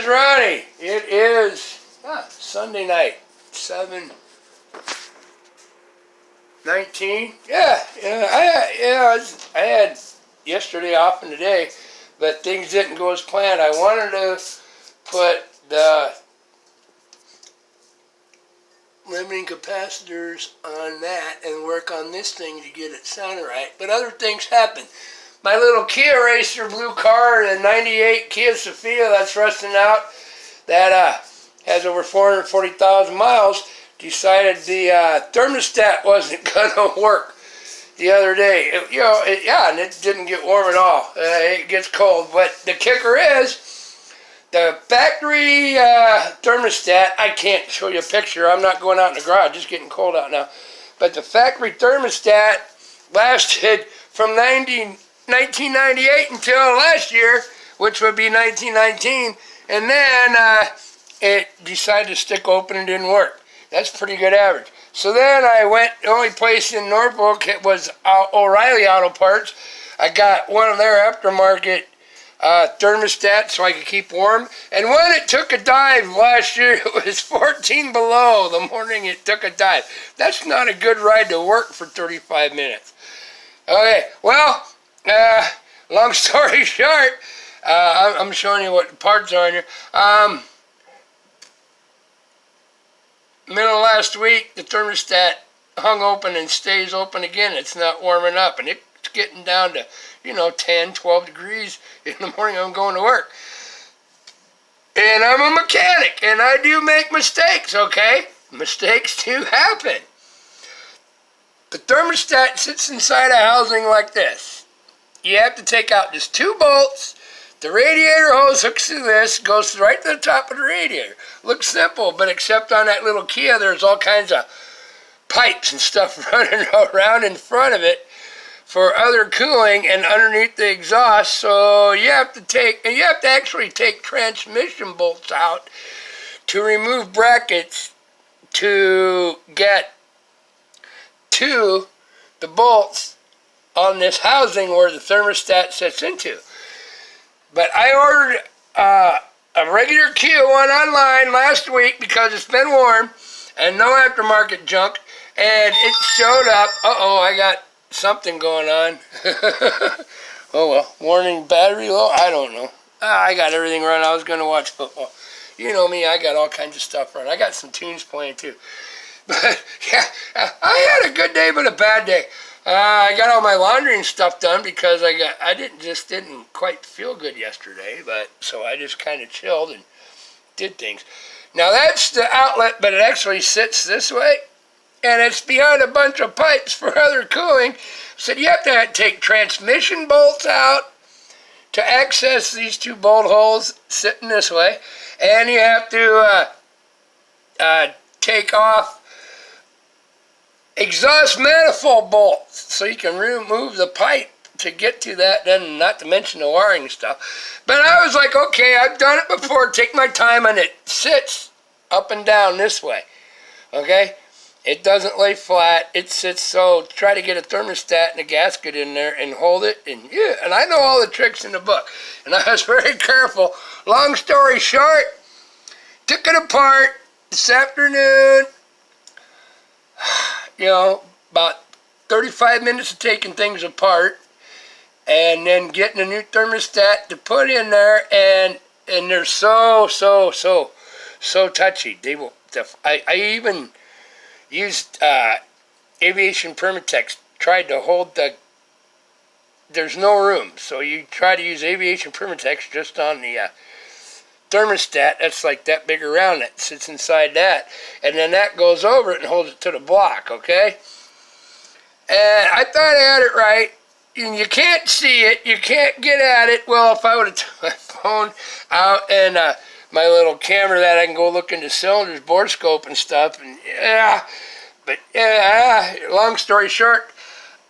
is Ronnie. It is Sunday night, 7/19. I had yesterday off and today, but things didn't go as planned. I wanted to put the limiting capacitors on that and work on this thing to get it sounded right, but other things happened. My little Kia Racer blue car, the 98 Kia Sophia that's rusting out, that has over 440,000 miles, decided the thermostat wasn't going to work the other day. And it didn't get warm at all. It gets cold. But the kicker is, the factory thermostat, I can't show you a picture. I'm not going out in the garage. It's getting cold out now. But the factory thermostat lasted from 1998 until last year, which would be 1919, and then it decided to stick open and didn't work. That's pretty good average. So then I went, the only place in Norfolk, it was O'Reilly Auto Parts. I got one of their aftermarket thermostats so I could keep warm. And when it took a dive last year, it was 14 below the morning it took a dive. That's not a good ride to work for 35 minutes. Okay, well, long story short, I'm showing you what the parts are in here. Middle of last week, the thermostat hung open and stays open again. It's not warming up, and it's getting down to, 10, 12 degrees in the morning. I'm going to work. And I'm a mechanic, and I do make mistakes, okay? Mistakes do happen. The thermostat sits inside a housing like this. You have to take out just 2 bolts. The radiator hose hooks to this, goes right to the top of the radiator. Looks simple, but except on that little Kia, there's all kinds of pipes and stuff running around in front of it for other cooling and underneath the exhaust. So you have to actually take transmission bolts out to remove brackets to get to the bolts on this housing where the thermostat sits into. But I ordered a regular Kia one online last week because it's been warm and no aftermarket junk, and it showed up. I got something going on. Oh well, warning battery low, I don't know. I got everything running. I was going to watch football. You know me, I got all kinds of stuff running. I got some tunes playing too. But yeah, I had a good day but a bad day. I got all my laundry and stuff done because I didn't quite feel good yesterday, but so I just kind of chilled and did things. Now that's the outlet, but it actually sits this way, and it's behind a bunch of pipes for other cooling. So you have to take transmission bolts out to access these 2 bolt holes sitting this way, and you have to take off exhaust manifold bolts so you can remove the pipe to get to that, then not to mention the wiring stuff. But I was like, okay, I've done it before, take my time, and it sits up and down this way, okay? It doesn't lay flat, it sits, so try to get a thermostat and a gasket in there and hold it, and I know all the tricks in the book, and I was very careful. Long story short, took it apart this afternoon. About 35 minutes of taking things apart and then getting a new thermostat to put in there, and they're so touchy. I even used Aviation Permatex, tried to hold there's no room, so you try to use Aviation Permatex just on the thermostat. That's like that big around that sits inside that, and then that goes over it and holds it to the block, okay? And I thought I had it right, and you can't see it, you can't get at it. Well, if I would have took my phone out and my little camera that I can go look into cylinders, bore scope and stuff, and long story short,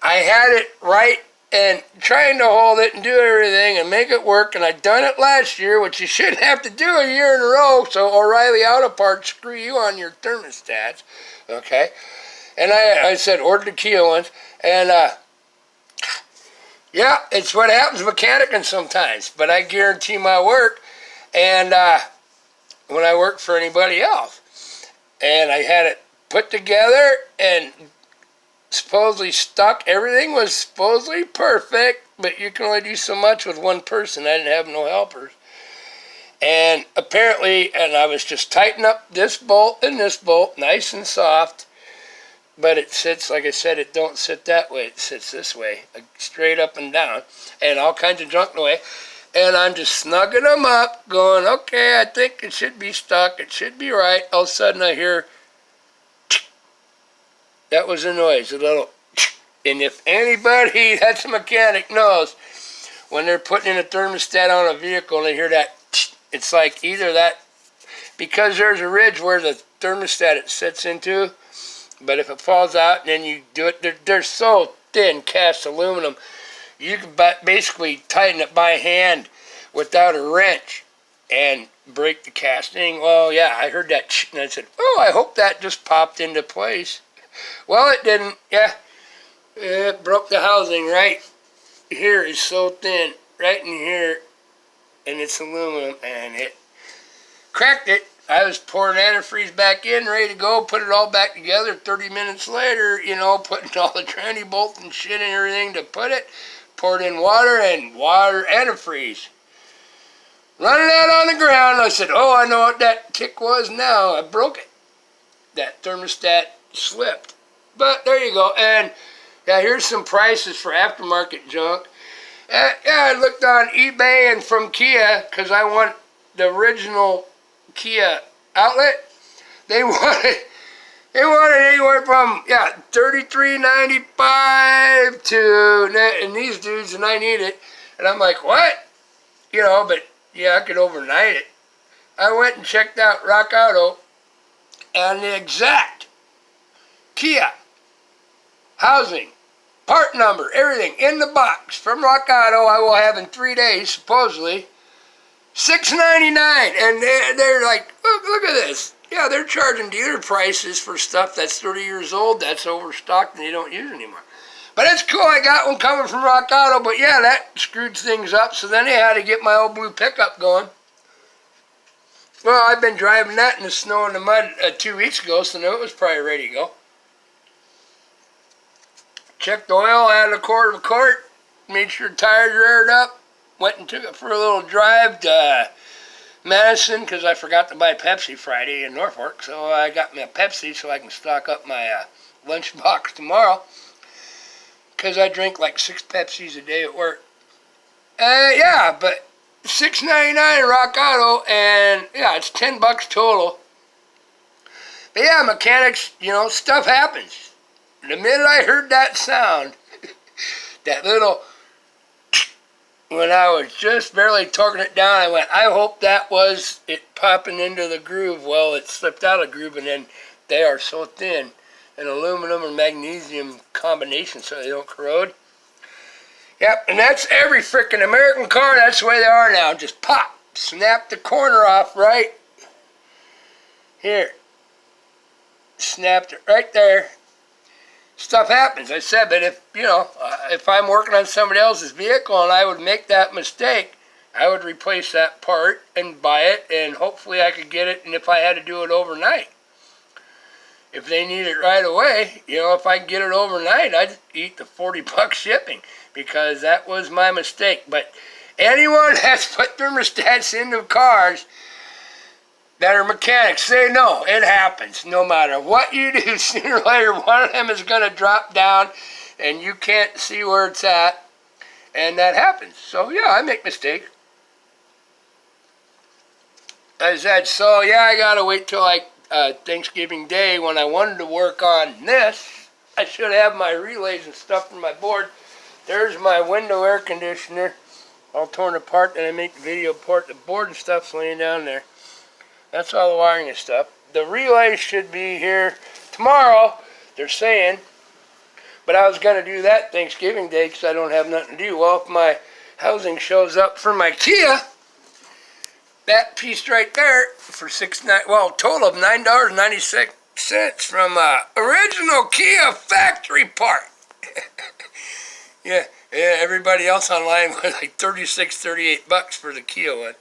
I had it right and trying to hold it and do everything and make it work, and I'd done it last year, which you shouldn't have to do a year in a row, so O'Reilly Auto Parts, screw you on your thermostats, okay? And I said, order the Kia ones, and it's what happens mechanicing sometimes, but I guarantee my work, and when I worked for anybody else. And I had it put together and supposedly stuck. Everything was supposedly perfect, but you can only do so much with one person. I didn't have no helpers. And apparently, and I was just tightening up this bolt and this bolt, nice and soft. But it sits, like I said, it don't sit that way. It sits this way, straight up and down, and all kinds of junk in the way. And I'm just snugging them up, going, okay, I think it should be stuck. It should be right. All of a sudden, I hear, that was a noise, a little, and if anybody that's a mechanic knows, when they're putting in a thermostat on a vehicle and they hear that, it's like either that, because there's a ridge where the thermostat it sits into, but if it falls out and then you do it, they're so thin cast aluminum, you can basically tighten it by hand without a wrench and break the casting. Well, yeah, I heard that and I said, oh, I hope that just popped into place. Well, it didn't. Yeah, it broke the housing right here. Is so thin, right in here, and it's aluminum, and it cracked it. I was pouring antifreeze back in, ready to go, put it all back together. 30 minutes later, you know, putting all the tranny bolts and shit and everything to put it, poured in water antifreeze. Running out on the ground, I said, oh, I know what that tick was now. I broke it. That thermostat slipped. But there you go. And yeah, here's some prices for aftermarket junk. Yeah, I looked on eBay and from Kia, because I want the original Kia outlet. They wanted anywhere from $33.95 to, and these dudes, and I need it, and I'm like, what? You know, but yeah, I could overnight it. I went and checked out Rock Auto, and the exact Kia housing, part number, everything in the box from Rock Auto. I will have in 3 days, supposedly. $6.99, and they're like, look at this. Yeah, they're charging dealer prices for stuff that's 30 years old, that's overstocked, and they don't use anymore. But it's cool. I got one coming from Rock Auto, but yeah, that screwed things up. So then they had to get my old blue pickup going. Well, I've been driving that in the snow and the mud 2 weeks ago, so now it was probably ready to go. Checked the oil, added a quarter of a quart, made sure the tires were aired up, went and took it for a little drive to Madison, because I forgot to buy Pepsi Friday in Norfolk, so I got me a Pepsi so I can stock up my lunchbox tomorrow, because I drink like 6 Pepsis a day at work. Yeah, but $6.99 at Rock Auto, and yeah, it's $10 total. But yeah, mechanics, you know, stuff happens. The minute I heard that sound, that little, when I was just barely torquing it down, I went, I hope that was it popping into the groove. Well, it slipped out of the groove, and then they are so thin, an aluminum and magnesium combination so they don't corrode. Yep, and that's every frickin' American car. That's the way they are now. Just pop, snap the corner off right here. Snapped it right there. Stuff happens, I said, but if, you know, if I'm working on somebody else's vehicle and I would make that mistake, I would replace that part and buy it, and hopefully I could get it, and if I had to do it overnight. If they need it right away, you know, if I get it overnight, I'd eat the $40 shipping, because that was my mistake. But anyone that's put thermostats into cars that are mechanics, say no, it happens. No matter what you do, sooner or later, one of them is going to drop down, and you can't see where it's at, and that happens. So, yeah, I make mistakes. I said, so, yeah, I got to wait till, like, Thanksgiving Day when I wanted to work on this. I should have my relays and stuff for my board. There's my window air conditioner all torn apart, and I make the video port. The board and stuff's laying down there. That's all the wiring and stuff. The relay should be here tomorrow, they're saying. But I was going to do that Thanksgiving Day because I don't have nothing to do. Well, if my housing shows up for my Kia, that piece right there for total of $9.96 from original Kia factory part. yeah, everybody else online was like $36, $38 for the Kia one.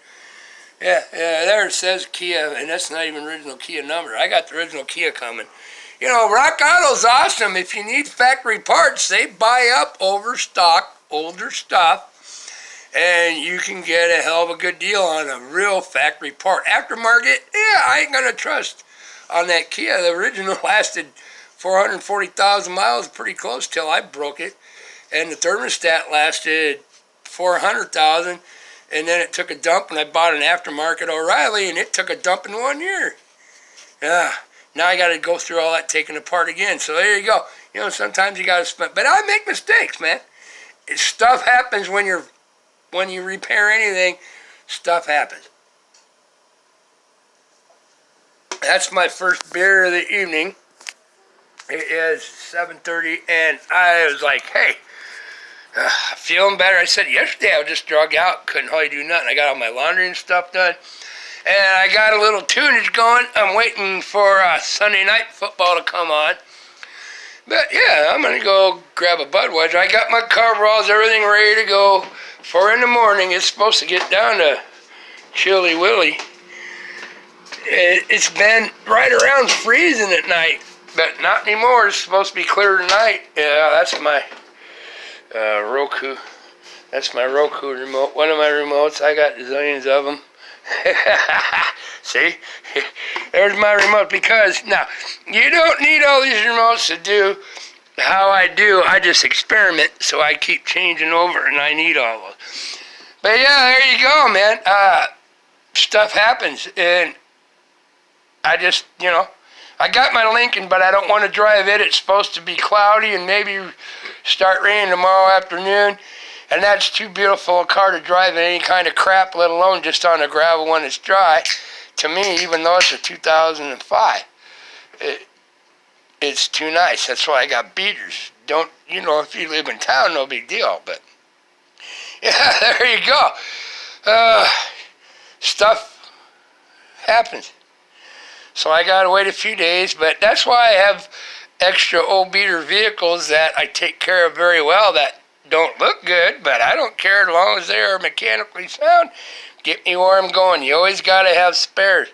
Yeah, there it says Kia, and that's not even original Kia number. I got the original Kia coming. You know, Rock Auto's awesome. If you need factory parts, they buy up overstock, older stuff, and you can get a hell of a good deal on a real factory part. Aftermarket, yeah, I ain't gonna trust on that Kia. The original lasted 440,000 miles, pretty close till I broke it, and the thermostat lasted 400,000. And then it took a dump, and I bought an aftermarket O'Reilly, and it took a dump in 1 year. Yeah. Now I got to go through all that taking apart again. So there you go. You know, sometimes you got to spend. But I make mistakes, man. Stuff happens when you repair anything. Stuff happens. That's my first beer of the evening. It is 7:30, and I was like, hey. Feeling better. I said yesterday I was just drug out, couldn't hardly do nothing. I got all my laundry and stuff done, and I got a little tunage going. I'm waiting for Sunday night football to come on. But yeah, I'm gonna go grab a Budweiser. I got my coveralls, everything ready to go for in the morning. It's supposed to get down to Chilly Willy. It's been right around freezing at night, but not anymore. It's supposed to be clear tonight. Yeah, that's my Roku. That's my Roku remote. One of my remotes. I got zillions of them. See? There's my remote. Because, now, you don't need all these remotes to do how I do. I just experiment, so I keep changing over, and I need all of those. But, yeah, there you go, man. Stuff happens, and I just, you know, I got my Lincoln, but I don't want to drive it. It's supposed to be cloudy and maybe start raining tomorrow afternoon. And that's too beautiful a car to drive in any kind of crap, let alone just on a gravel when it's dry. To me, even though it's a 2005, it's too nice. That's why I got beaters. Don't, you know, if you live in town, no big deal. But, yeah, there you go. Stuff happens. So I got to wait a few days, but that's why I have extra old beater vehicles that I take care of very well that don't look good, but I don't care as long as they are mechanically sound. Get me where I'm going. You always got to have spares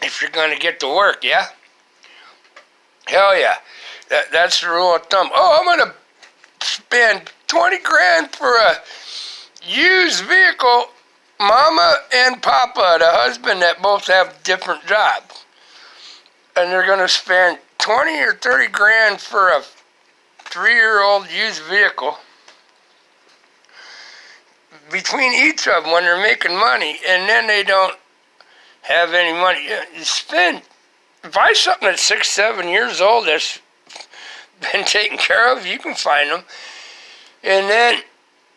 if you're going to get to work, yeah? Hell yeah. That's the rule of thumb. Oh, I'm going to spend 20 grand for a used vehicle. Mama and Papa, the husband, that both have different jobs. And they're going to spend 20 or 30 grand for a 3-year-old used vehicle. Between each of them when they're making money, and then they don't have any money. You buy something that's 6, 7 years old that's been taken care of, you can find them. And then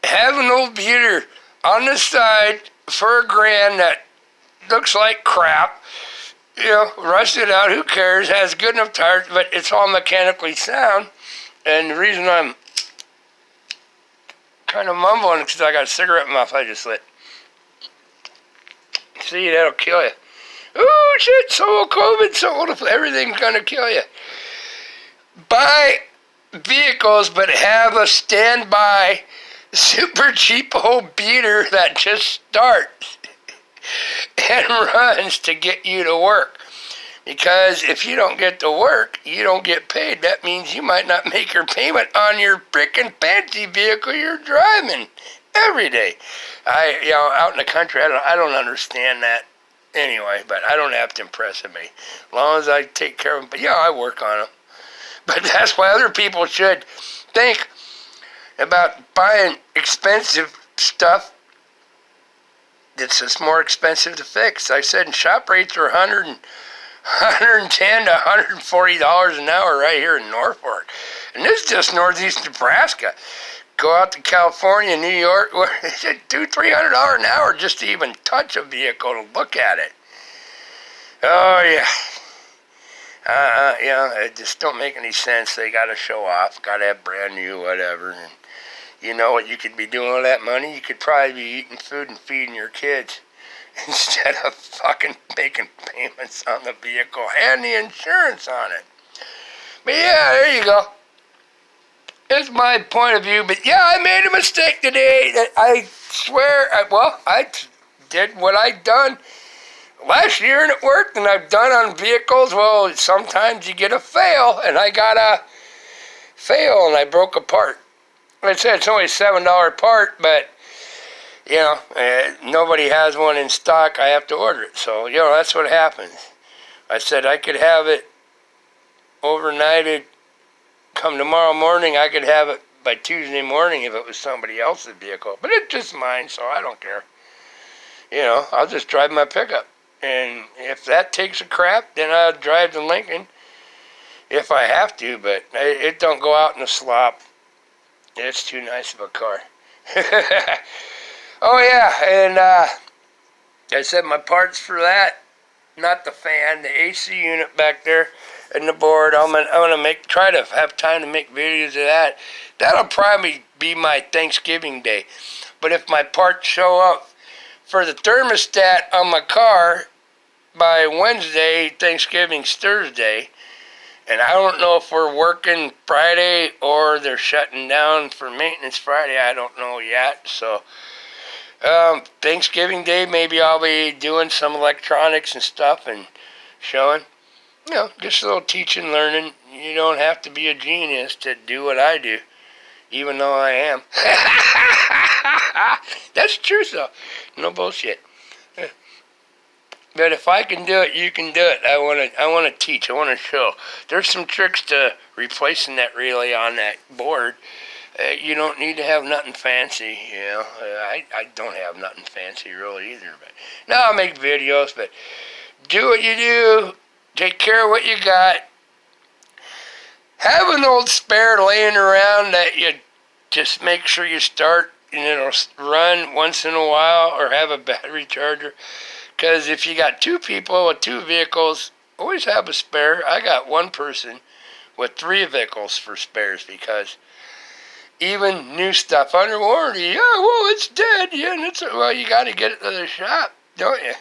have an old beater on the side for $1,000 that looks like crap, you know, rusted out, who cares, has good enough tires, but it's all mechanically sound. And the reason I'm kind of mumbling is because I got a cigarette mouth I just lit. See, that'll kill you. Oh shit, so will COVID, so will everything's gonna kill you. Buy vehicles, but have a standby super cheap old beater that just starts and runs to get you to work. Because if you don't get to work, you don't get paid. That means you might not make your payment on your frickin' fancy vehicle you're driving every day. Out in the country, I don't understand that anyway, but I don't have to impress me. As long as I take care of them. But yeah, I work on them. But that's why other people should think about buying expensive stuff that's just more expensive to fix. I said shop rates are $110 to $140 an hour right here in Norfolk. And this is just northeast Nebraska. Go out to California, New York, where it's $200-300 an hour just to even touch a vehicle to look at it. Oh, yeah. It just don't make any sense. They got to show off, got to have brand new whatever. And you know what you could be doing with that money? You could probably be eating food and feeding your kids instead of fucking making payments on the vehicle and the insurance on it. But yeah, there you go. It's my point of view, but yeah, I made a mistake today. I swear, I did what I'd done last year and it worked, and I've done on vehicles. Well, sometimes you get a fail, and I got a fail, and I broke a part. Like I said, it's only a $7 part, but, nobody has one in stock. I have to order it. So, that's what happens. I said I could have it overnighted. Come tomorrow morning, I could have it by Tuesday morning if it was somebody else's vehicle. But it's just mine, so I don't care. I'll just drive my pickup. And if that takes a crap, then I'll drive the Lincoln if I have to, but it don't go out in the slop. It's too nice of a car. Oh, yeah, and I said my parts for that, not the fan, the AC unit back there and the board. I'm gonna try to have time to make videos of that. That'll probably be my Thanksgiving day. But if my parts show up for the thermostat on my car by Wednesday, Thanksgiving's Thursday, and I don't know if we're working Friday or they're shutting down for maintenance Friday. I don't know yet. So Thanksgiving Day, maybe I'll be doing some electronics and stuff and showing. Just a little teaching, learning. You don't have to be a genius to do what I do, even though I am. That's true, though. No bullshit. But if I can do it, you can do it. I want to teach. I want to show. There's some tricks to replacing that relay on that board. You don't need to have nothing fancy. I don't have nothing fancy really either. But now I make videos. But do what you do. Take care of what you got. Have an old spare laying around that you just make sure you start and it'll run once in a while, or have a battery charger. Because if you got two people with two vehicles, always have a spare. I got one person with 3 vehicles for spares, because even new stuff under warranty, it's dead. Well, you got to get it to the shop, don't you?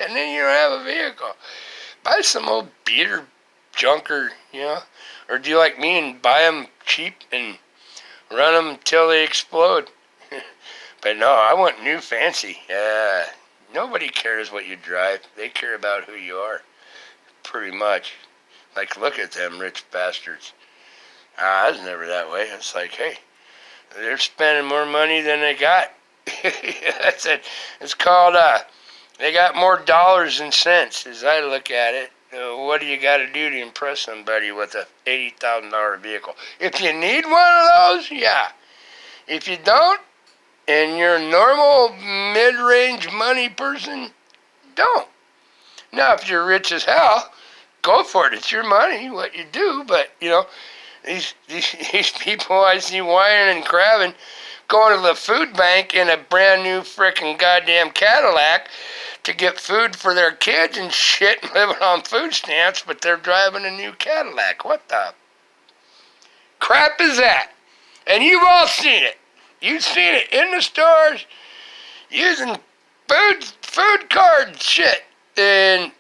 And then you don't have a vehicle. Buy some old beater junker, or do you like me and buy them cheap and run them until they explode? But no, I want new fancy. Nobody cares what you drive. They care about who you are, pretty much. Like, look at them rich bastards. I was never that way. It's like, hey, they're spending more money than they got. That's it. It's called, they got more dollars than cents, as I look at it. What do you got to do to impress somebody with a $80,000 vehicle? If you need one of those, yeah. If you don't, and you're a normal mid-range money person, don't. Now, if you're rich as hell, go for it. It's your money, what you do. But, these people I see whining and crabbing, going to the food bank in a brand new frickin' goddamn Cadillac to get food for their kids and shit, and living on food stamps, but they're driving a new Cadillac. What the crap is that? And you've all seen it. You've seen it in the stores, using food card shit, and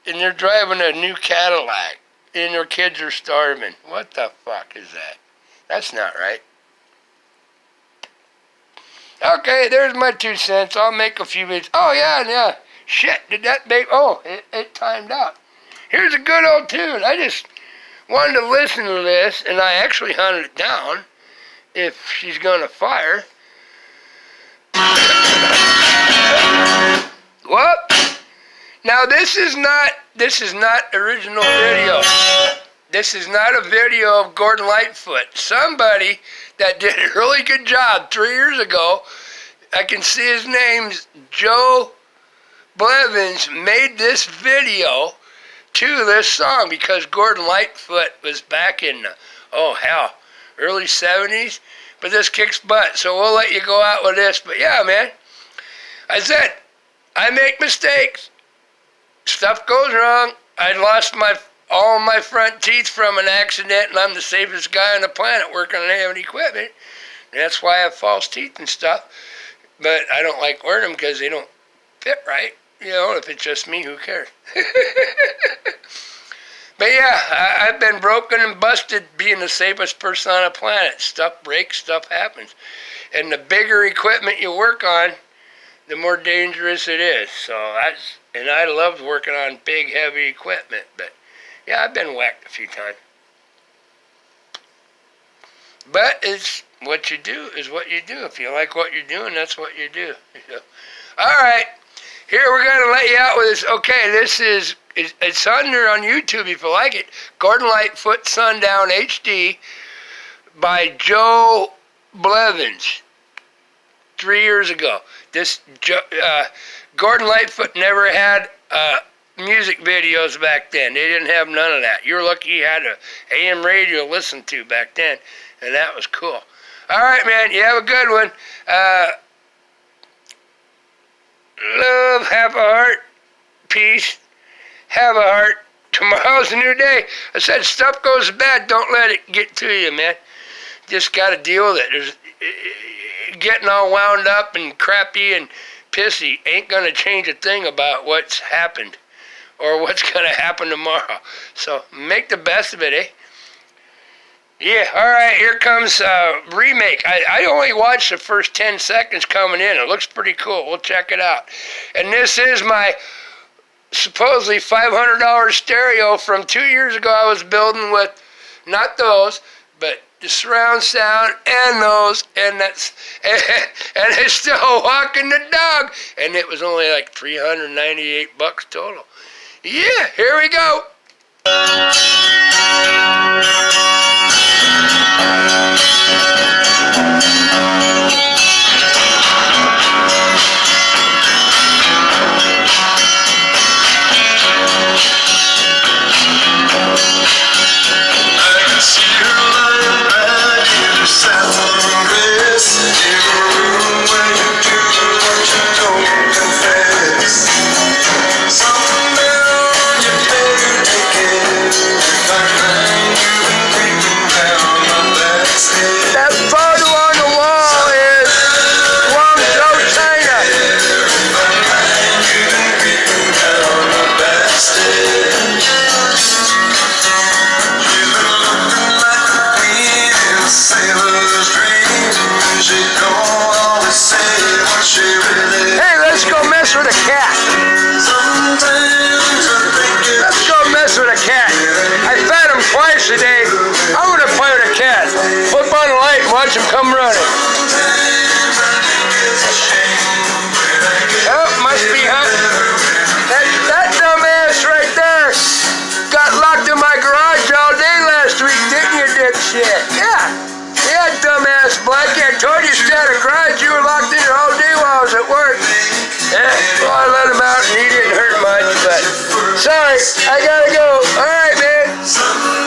they're driving a new Cadillac, and their kids are starving. What the fuck is that? That's not right. Okay, there's my 2 cents. I'll make a few videos. Oh, yeah. Shit, did that babe? Oh, it timed out. Here's a good old tune. I just wanted to listen to this, and I actually hunted it down. If she's gonna fire. What? Now this is not original video. This is not a video of Gordon Lightfoot. Somebody that did a really good job 3 years ago, I can see his name's Joe Blevins, made this video to this song, because Gordon Lightfoot was back in early 70s, but this kicks butt, so we'll let you go out with this. But yeah, man, I said, I make mistakes. Stuff goes wrong. I lost all my front teeth from an accident, and I'm the safest guy on the planet working on heavy equipment. And that's why I have false teeth and stuff. But I don't like wearing them because they don't fit right. If it's just me, who cares? But yeah, I've been broken and busted being the safest person on the planet. Stuff breaks, stuff happens. And the bigger equipment you work on, the more dangerous it is. So and I loved working on big, heavy equipment. But yeah, I've been whacked a few times. But it's what you do is what you do. If you like what you're doing, that's what you do. All right. Here, we're going to let you out with this. Okay, this is, it's under on YouTube if you like it. Gordon Lightfoot Sundown HD by Joe Blevins 3 years ago. Gordon Lightfoot never had music videos back then. They didn't have none of that. You're lucky you had an AM radio to listen to back then, and that was cool. All right, man, you have a good one. Love, have a heart, peace, have a heart. Tomorrow's a new day. I said stuff goes bad, don't let it get to you, man. Just got to deal with it. Getting all wound up and crappy and pissy ain't going to change a thing about what's happened or what's going to happen tomorrow. So make the best of it, eh? Yeah, all right, here comes Remake. I only watched the first 10 seconds coming in. It looks pretty cool. We'll check it out. And this is my supposedly $500 stereo from 2 years ago I was building with, not those, but the surround sound and those, and it's still walking the dog. And it was only like $398 total. Yeah, here we go. Today, I'm going to play with a cat. Flip on the light and watch him come running. Oh, must be hunting. That dumbass right there got locked in my garage all day last week, didn't you, dipshit? Yeah, dumbass Blackie. I told you stay at a garage. You were locked in the whole day while I was at work. Well, I let him out and he didn't hurt much, but sorry, I gotta go. All right, man.